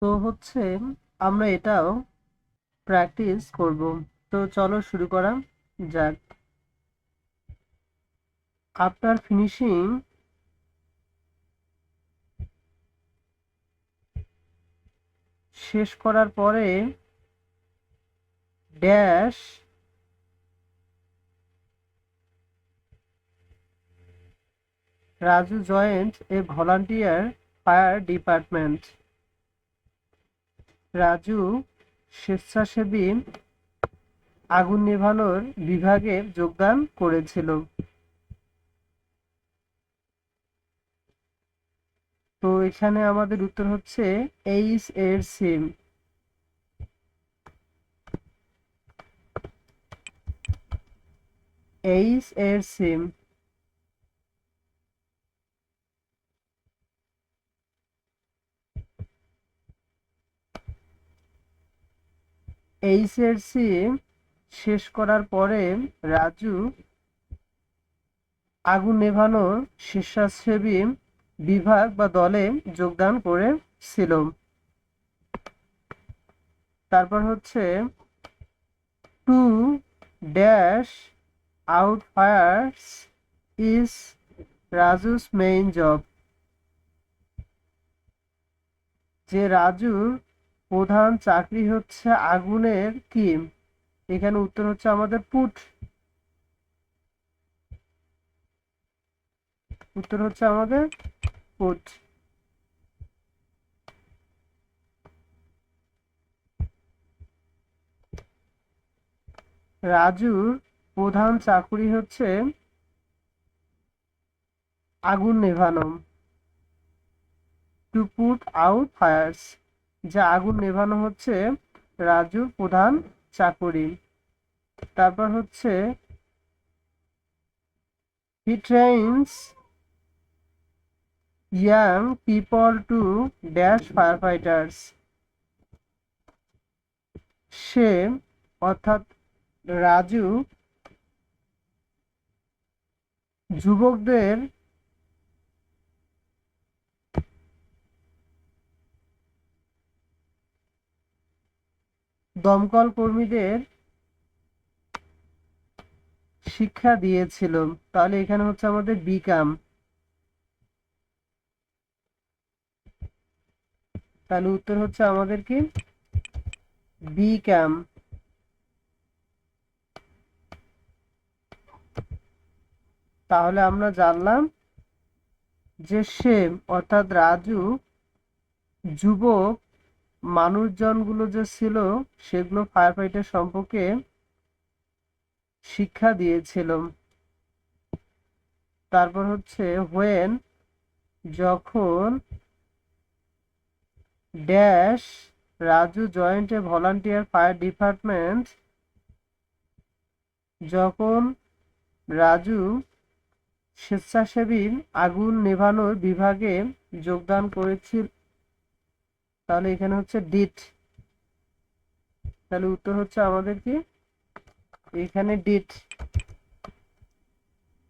তো হচ্ছে আমরা এটাও প্র্যাকটিস করব। তো চলো শুরু করা যাক। আফটার ফিনিশিং শেষ করার পরে ড্যাশ রাজু জয়েন্ট এ ভলান্টিয়ার ফায়ার ডিপার্টমেন্ট। রাজু স্বেচ্ছাসেবী আগুন নেভানোর বিভাগে যোগদান করেছিল। তো এখানে আমাদের উত্তর হচ্ছে এইচ এর সিম। এইচ এর সিম। এইচ এর সিম শেষ করার পরে রাজু আগুন নেভানোর স্বেচ্ছাসেবী বিভাগ বা দলে যোগদান করেছিল। তারপর হচ্ছে to dash out fires is Raju's main job. যে রাজুর প্রধান চাকরি হচ্ছে আগুনের কি? এখানে উত্তর হচ্ছে আমাদের পুট। উত্তর হচ্ছে আমাদের পুট। রাজুর প্রধান চাকুরি হচ্ছে আগুন নেভানো। টু পুট আউট ফায়ার্স, যা আগুন নেভানো হচ্ছে রাজুর প্রধান চাকুরি। তারপর হচ্ছে he trains young people to dash fire fighters. সে অর্থাৎ রাজু যুবকদের দমকল কর্মীদের শিক্ষা দিয়েছিল। তাহলে এখানে হচ্ছে আমাদের বিকাম। তাহলে উত্তর হচ্ছে আমাদের কি? বিকাম। তাহলে আমরা জানলাম যে সে অর্থাৎ রাজু যুবক মানুষজনগুলো যে ছিল সেগুলো ফায়ার ফাইটার সম্পর্কে শিক্ষা দিয়েছিল। তারপর হচ্ছে হোয়েন যখন ড্যাশ রাজু জয়েন্ট এ ভলান্টিয়ার ফায়ার ডিপার্টমেন্ট, যখন রাজু স্বেচ্ছাসেবী আগুন নেভানোর বিভাগে যোগদান করেছিল। তাহলে এখানে হচ্ছে ডিট। তাহলে উত্তর হচ্ছে আমাদের কি? এখানে ডিট।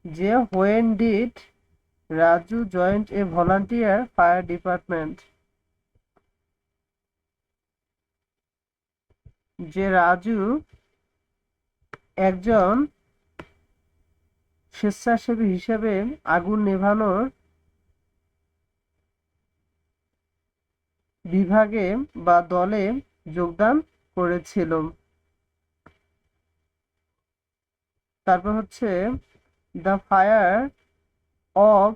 যে when did Raju joint A volunteer fire department, যে রাজু একজন স্বেচ্ছাসেবী হিসেবে আগুন নেভানোর বিভাগে বা দলে যোগদান করেছিল। তারপর হচ্ছে the fire of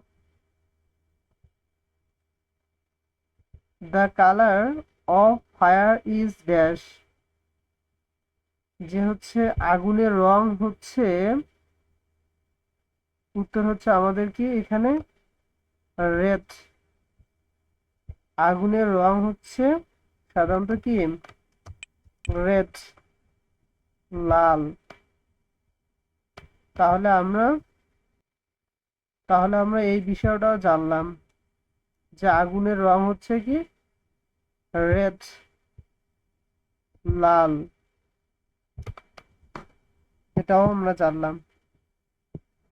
the colour of fire is dash. যে হচ্ছে আগুনের রং হচ্ছে, উত্তর হচ্ছে আমাদের কি এখানে? রেড। আগুনের রং হচ্ছে সাধারণত কি? রেড, লাল। তাহলে আমরা তাহলে আমরা এই বিষয়টাও জানলাম যে আগুনের রং হচ্ছে কি? রেড, লাল। এটাও আমরা জানলাম।